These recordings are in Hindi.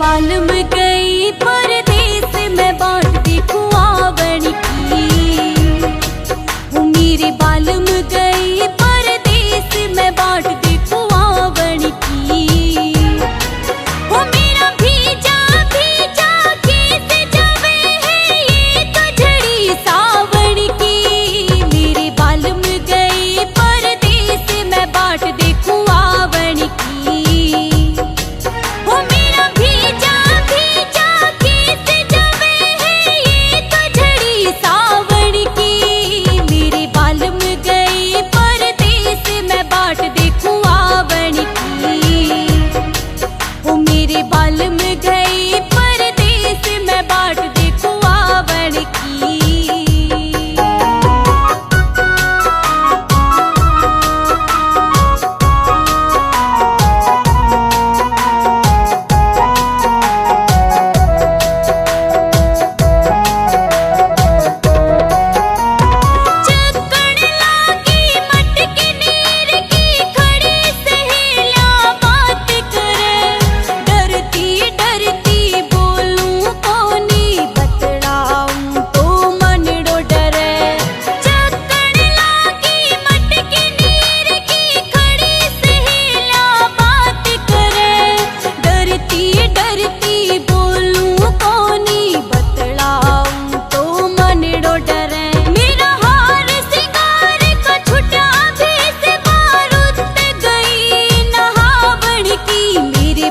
बालम गई परदेस में बाट देखूं आवण की। वो मेरे बालम गई परदेस में बाट देखूं आवण की। वो मेरा भीजा भीजा खेत जावे है ये तो झड़ी सावण की। मेरे बालम गई परदेस में बाट देखूं आवण की। बालम गई परदेस में बाट देखूं आवण की।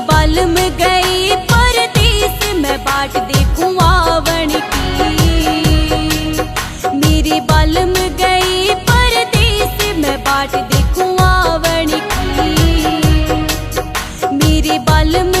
बालम गई परदेस में बाट देखूं आवण की। मेरे बालम गई परदेस में बाट देखूं आवण की। मेरे बालम